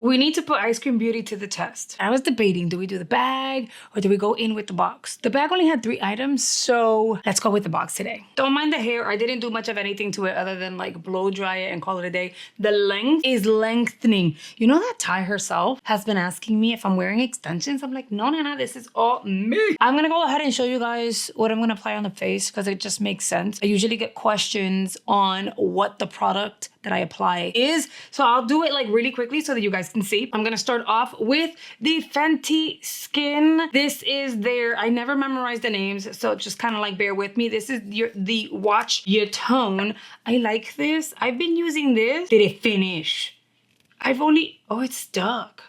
We need to put Eyescream Beauty to the test. I was debating, do we do the bag or do we go in with the box? The bag only had 3 items, so let's go with the box today. Don't mind the hair. I didn't do much of anything to it other than like blow dry it and call it a day. The length is lengthening. You know that Ty herself has been asking me if I'm wearing extensions. I'm like, no, this is all me. I'm gonna go ahead and show you guys what I'm gonna apply on the face because it just makes sense. I usually get questions on what the product that I apply is. So I'll do it like really quickly so that you guys can see. I'm gonna start off with the Fenty Skin. This is their, I never memorized the names, so just kind of like bear with me. This is the Watch Your Tone. I like this. I've been using this. Did it finish? I've only, oh, it's stuck.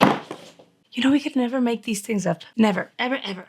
You know, we could never make these things up. Never, ever, ever.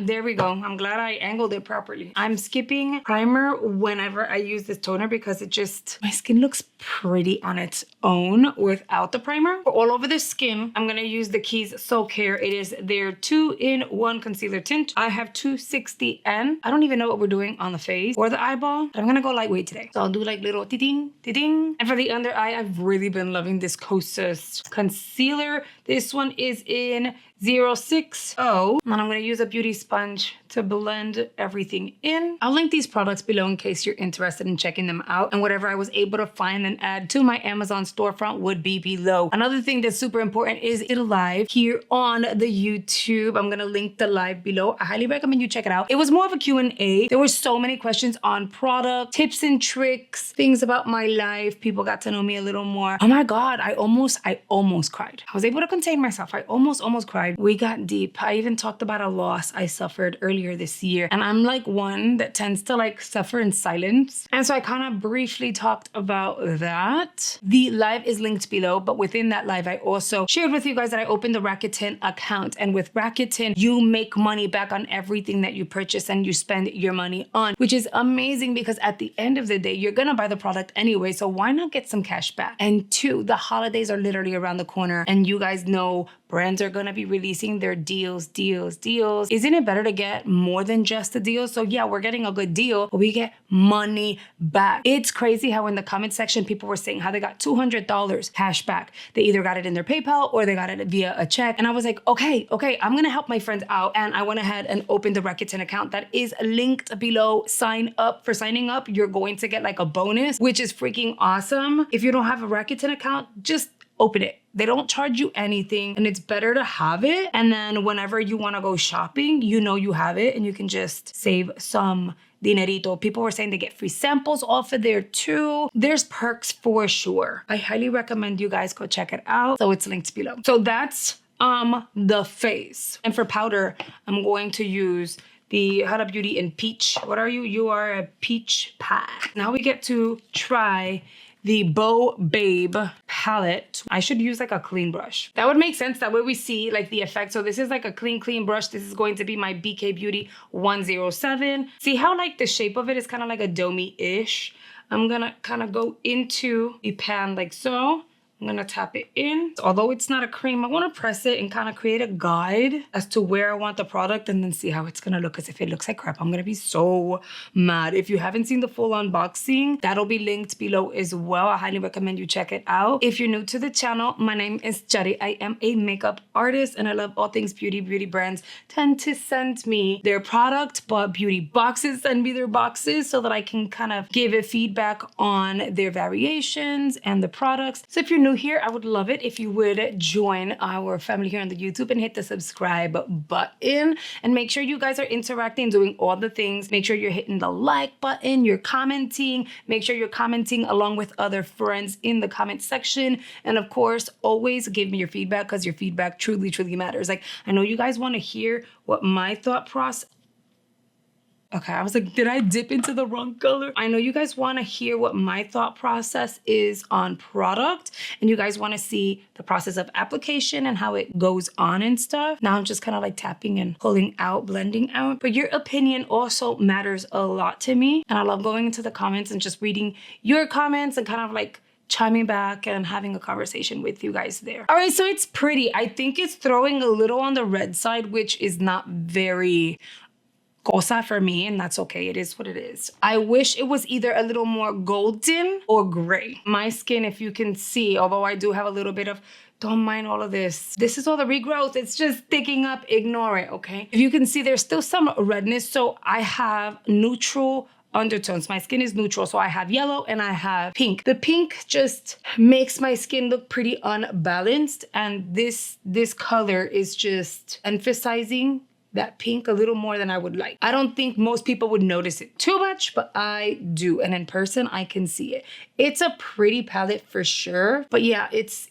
There we go. I'm glad I angled it properly. I'm skipping primer whenever I use this toner because it just, my skin looks pretty on its own without the primer. For all over the skin, I'm gonna use the Keys So Care. It is their 2-in-1 concealer tint. I have 260N. I don't even know what we're doing on the face or the eyeball, but I'm gonna go lightweight today. So I'll do like little ti-ding, ti-ding. And for the under eye, I've really been loving this Kosas concealer. This one is in 060. And I'm gonna use a beauty sponge to blend everything in. I'll link these products below in case you're interested in checking them out. And whatever I was able to find and add to my Amazon storefront would be below. Another thing that's super important is it live here on the YouTube. I'm gonna link the live below. I highly recommend you check it out. It was more of a Q&A. There were so many questions on product, tips and tricks, things about my life. People got to know me a little more. Oh my God, I almost cried. I was able to contain myself. I almost cried. We got deep. I even talked about a loss I suffered earlier this year. And I'm like one that tends to like suffer in silence. And so I kind of briefly talked about that. The live is linked below, but within that live, I also shared with you guys that I opened the Rakuten account. And with Rakuten, you make money back on everything that you purchase and you spend your money on, which is amazing because at the end of the day, you're gonna buy the product anyway. So why not get some cash back? And 2, the holidays are literally around the corner. And you guys know brands are gonna be releasing their deals. Isn't it better to get more than just a deal? So yeah, we're getting a good deal, but we get money back. It's crazy how in the comment section, people were saying how they got $200 cash back. They either got it in their PayPal or they got it via a check. And I was like, okay, I'm gonna help my friends out. And I went ahead and opened the Rakuten account that is linked below. Sign up. For signing up, you're going to get like a bonus, which is freaking awesome. If you don't have a Rakuten account, just open it. They don't charge you anything and it's better to have it. And then whenever you want to go shopping, you know you have it and you can just save some dinerito. People were saying they get free samples off of there too. There's perks for sure. I highly recommend you guys go check it out. So it's linked below. So that's the face. And for powder, I'm going to use the Huda Beauty in Peach. What are you? You are a peach pie. Now we get to try the Bow Babe palette. I should use like a clean brush. That would make sense. That way we see like the effect. So this is like a clean brush. This is going to be my BK Beauty 107. See how like the shape of it is kind of like a domey-ish. I'm gonna kind of go into the pan like so. I'm gonna tap it in. Although it's not a cream, I wanna press it and kind of create a guide as to where I want the product and then see how it's gonna look. Because if it looks like crap, I'm gonna be so mad. If you haven't seen the full unboxing, that'll be linked below as well. I highly recommend you check it out. If you're new to the channel, my name is Yari. I am a makeup artist and I love all things beauty. Beauty brands tend to send me their product, but beauty boxes send me their boxes so that I can kind of give it feedback on their variations and the products. So if you're new here, I would love it if you would join our family here on the YouTube and hit the subscribe button and make sure you guys are interacting, doing all the things. Make sure you're hitting the like button, you're commenting, make sure you're commenting along with other friends in the comment section. And of course, always give me your feedback because your feedback truly matters. Like, I know you guys want to hear what my thought process. Okay, I was like, did I dip into the wrong color? I know you guys want to hear what my thought process is on product and you guys want to see the process of application and how it goes on and stuff. Now I'm just kind of like tapping and pulling out, blending out. But your opinion also matters a lot to me. And I love going into the comments and just reading your comments and kind of like chiming back and having a conversation with you guys there. All right, so it's pretty. I think it's throwing a little on the red side, which is not very cosa for me, and that's okay. It is what it is. I wish it was either a little more golden or gray. My skin, if you can see, although I do have a little bit of, don't mind all of this. This is all the regrowth. It's just sticking up. Ignore it, okay? If you can see, there's still some redness. So I have neutral undertones. My skin is neutral, so I have yellow and I have pink. The pink just makes my skin look pretty unbalanced, and this color is just emphasizing that pink a little more than I would like. I don't think most people would notice it too much, but I do, and in person I can see it. It's a pretty palette for sure, but yeah, it's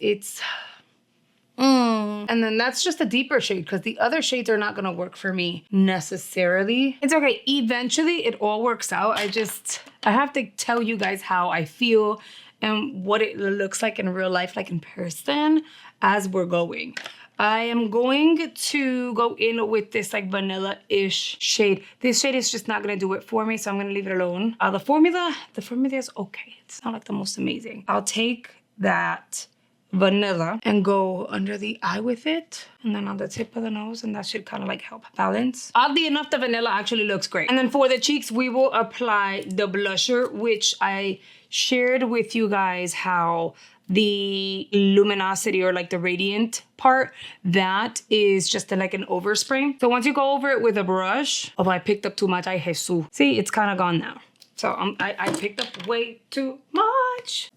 and then that's just a deeper shade because the other shades are not gonna work for me necessarily. It's okay, eventually it all works out. I have to tell you guys how I feel and what it looks like in real life, like in person, as we're going. I am going to go in with this like vanilla-ish shade. This shade is just not gonna do it for me, so I'm gonna leave it alone. The formula is okay. It's not like the most amazing. I'll take that vanilla and go under the eye with it, and then on the tip of the nose, and that should kind of like help balance. Oddly enough, the vanilla actually looks great. And then for the cheeks, we will apply the blusher, which I shared with you guys how the luminosity or like the radiant part, that is just like an overspray. So once you go over it with a brush, although I picked up too much, I Jesus. See, it's kind of gone now. So I picked up way too much.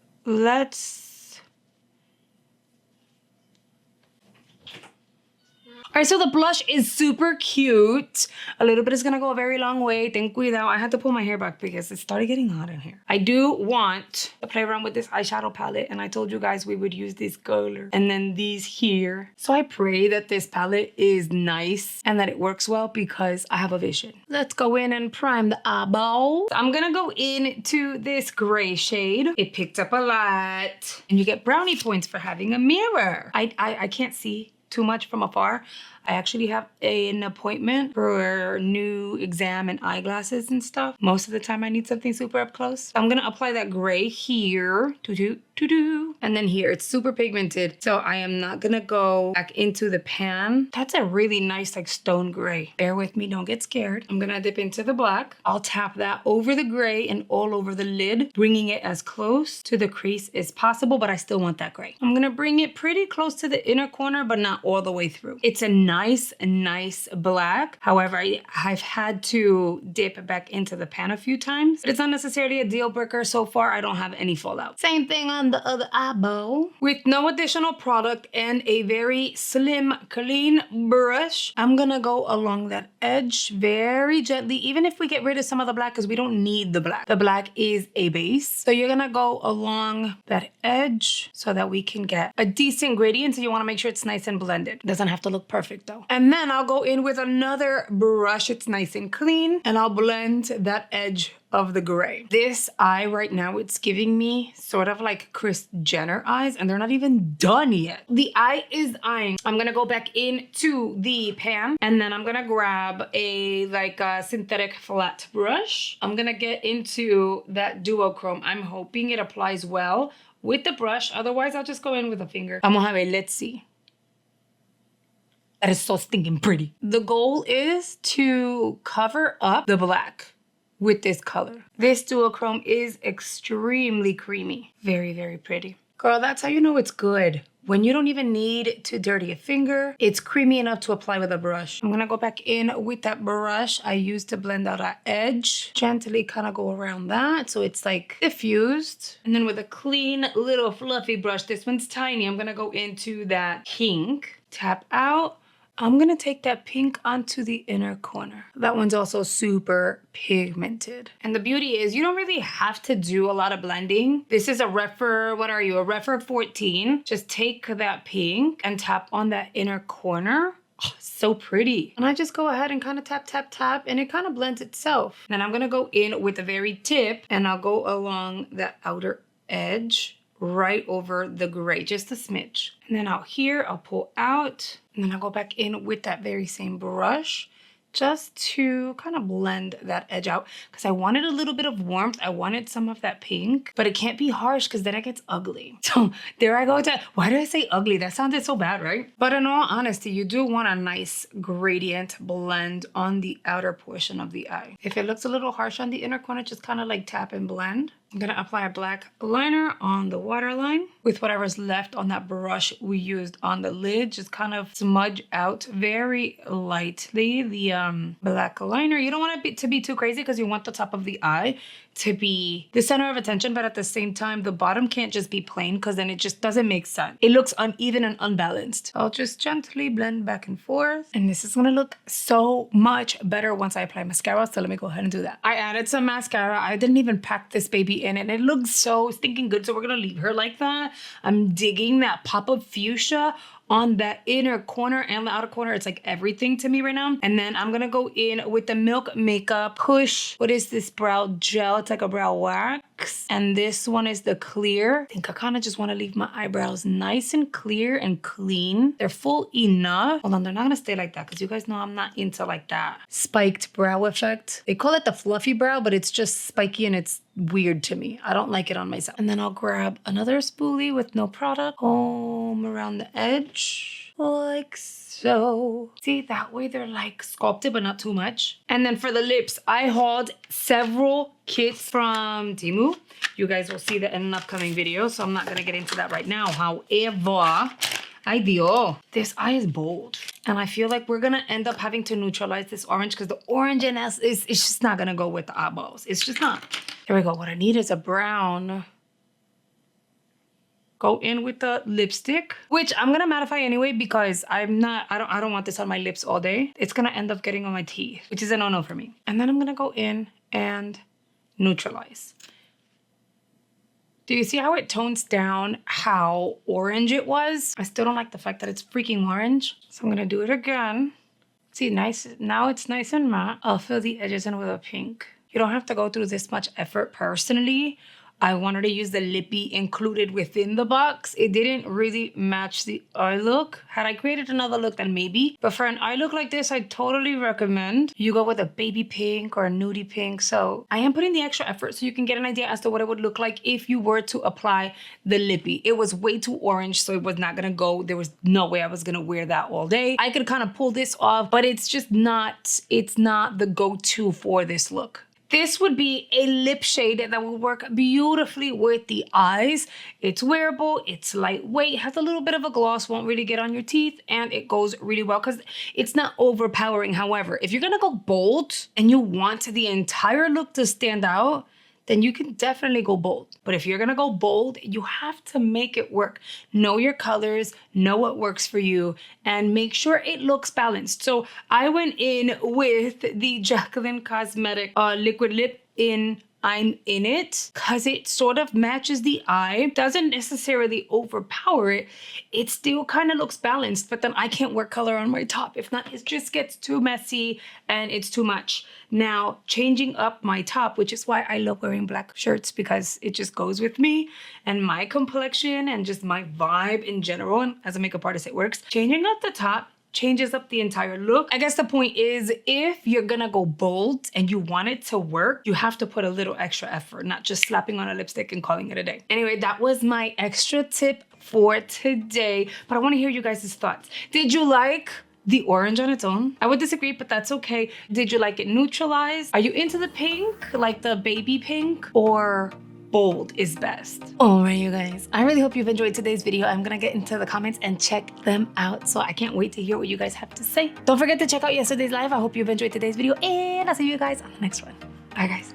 All right, so the blush is super cute. A little bit is gonna go a very long way. Ten cuidado. I had to pull my hair back because it started getting hot in here. I do want to play around with this eyeshadow palette, and I told you guys we would use this color and then these here. So I pray that this palette is nice and that it works well because I have a vision. Let's go in and prime the eyeball. I'm gonna go into this gray shade. It picked up a lot, and you get brownie points for having a mirror. I can't see too much from afar. I actually have an appointment for a new exam and eyeglasses and stuff. Most of the time I need something super up close. I'm gonna apply that gray here, and then here, it's super pigmented. So I am not gonna go back into the pan. That's a really nice like stone gray. Bear with me, don't get scared. I'm gonna dip into the black. I'll tap that over the gray and all over the lid, bringing it as close to the crease as possible, but I still want that gray. I'm gonna bring it pretty close to the inner corner, but not all the way through. It's a nice black. However, I've had to dip back into the pan a few times, but it's not necessarily a deal breaker. So far, I don't have any fallout. Same thing on the other eyeball. With no additional product and a very slim, clean brush, I'm gonna go along that edge very gently, even if we get rid of some of the black because we don't need the black. The black is a base. So you're gonna go along that edge so that we can get a decent gradient. So you wanna make sure it's nice and blended. It doesn't have to look perfect though. And then I'll go in with another brush. It's nice and clean, and I'll blend that edge of the gray. This eye right now, it's giving me sort of like Kris Jenner eyes, and they're not even done yet. The eye is eyeing. I'm gonna go back into the pan, and then I'm gonna grab a synthetic flat brush. I'm gonna get into that duochrome. I'm hoping it applies well with the brush. Otherwise, I'll just go in with a finger. Vamos a ver, let's see. That is so stinking pretty. The goal is to cover up the black with this color. This duochrome is extremely creamy. Very, very pretty. Girl, that's how you know it's good. When you don't even need to dirty a finger, it's creamy enough to apply with a brush. I'm gonna go back in with that brush I used to blend out our edge. Gently kind of go around that so it's like diffused. And then with a clean little fluffy brush, this one's tiny, I'm gonna go into that pink. Tap out. I'm gonna take that pink onto the inner corner. That one's also super pigmented. And the beauty is you don't really have to do a lot of blending. This is a Rephr, what are you? A Rephr 14. Just take that pink and tap on that inner corner. Oh, so pretty. And I just go ahead and kind of tap, tap, tap, and it kind of blends itself. Then I'm gonna go in with the very tip, and I'll go along that outer edge right over the gray, just a smidge. And then out here, I'll pull out, and then I'll go back in with that very same brush, just to kind of blend that edge out because I wanted a little bit of warmth. I wanted some of that pink, but it can't be harsh because then it gets ugly. So there I go. Why did I say ugly? That sounded so bad, right? But in all honesty, you do want a nice gradient blend on the outer portion of the eye. If it looks a little harsh on the inner corner, just kind of like tap and blend. I'm gonna apply a black liner on the waterline with whatever's left on that brush we used on the lid. Just kind of smudge out very lightly the black liner. You don't want it to be too crazy because you want the top of the eye to be the center of attention, but at the same time, the bottom can't just be plain because then it just doesn't make sense. It looks uneven and unbalanced. I'll just gently blend back and forth. And this is gonna look so much better once I apply mascara. So let me go ahead and do that. I added some mascara. I didn't even pack this baby in and it looks so stinking good. So we're gonna leave her like that. I'm digging that pop of fuchsia on that inner corner and the outer corner. It's like everything to me right now. And then I'm gonna go in with the Milk Makeup Push. What is this brow gel? It's like a brow wax. And this one is the clear. I think I kind of just want to leave my eyebrows nice and clear and clean. They're full enough. Hold on, they're not gonna stay like that because you guys know I'm not into like that spiked brow effect. They call it the fluffy brow, but it's just spiky and it's weird to me. I don't like it on myself. And then I'll grab another spoolie with no product, comb around the edge like so. See, that way they're like sculpted but not too much. And then for the lips, I hauled several kits from Temu. You guys will see that in an upcoming video, so I'm not gonna get into that right now. However, this eye is bold. And I feel like we're gonna end up having to neutralize this orange because the orange in us it's just not gonna go with the eyeballs. It's just not. Here we go. What I need is a brown. Go in with the lipstick, which I'm gonna mattify anyway because I don't want this on my lips all day. It's gonna end up getting on my teeth, which is a no-no for me. And then I'm gonna go in and neutralize. Do you see how it tones down how orange it was? I still don't like the fact that it's freaking orange. So I'm gonna do it again. See, nice. Now it's nice and matte. I'll fill the edges in with a pink. You don't have to go through this much effort personally. I wanted to use the lippy included within the box. It didn't really match the eye look. Had I created another look, then maybe. But for an eye look like this, I totally recommend you go with a baby pink or a nudie pink. So I am putting the extra effort so you can get an idea as to what it would look like if you were to apply the lippy. It was way too orange, so it was not gonna go. There was no way I was gonna wear that all day. I could kind of pull this off, but it's just not, it's not the go-to for this look. This would be a lip shade that will work beautifully with the eyes. It's wearable, it's lightweight, has a little bit of a gloss, won't really get on your teeth, and it goes really well because it's not overpowering. However, if you're gonna go bold and you want the entire look to stand out, then you can definitely go bold. But if you're gonna go bold, you have to make it work. Know your colors, know what works for you, and make sure it looks balanced. So I went in with the Jacqueline Cosmetic liquid lip in I'm in it because it sort of matches the eye, doesn't necessarily overpower it. It still kind of looks balanced, but then I can't wear color on my top. If not, it just gets too messy and it's too much. Now, changing up my top, which is why I love wearing black shirts because it just goes with me and my complexion and just my vibe in general. And as a makeup artist, it works. Changing up the top changes up the entire look. I guess the point is if you're gonna go bold and you want it to work, you have to put a little extra effort, not just slapping on a lipstick and calling it a day. Anyway, that was my extra tip for today, but I wanna hear you guys' thoughts. Did you like the orange on its own? I would disagree, but that's okay. Did you like it neutralized? Are you into the pink, like the baby pink, or bold is best? All right, you guys, I really hope you've enjoyed today's video. I'm gonna get into the comments and check them out, so I can't wait to hear what you guys have to say. Don't forget to check out yesterday's live. I hope you've enjoyed today's video, and I'll see you guys on the next one. Bye, guys.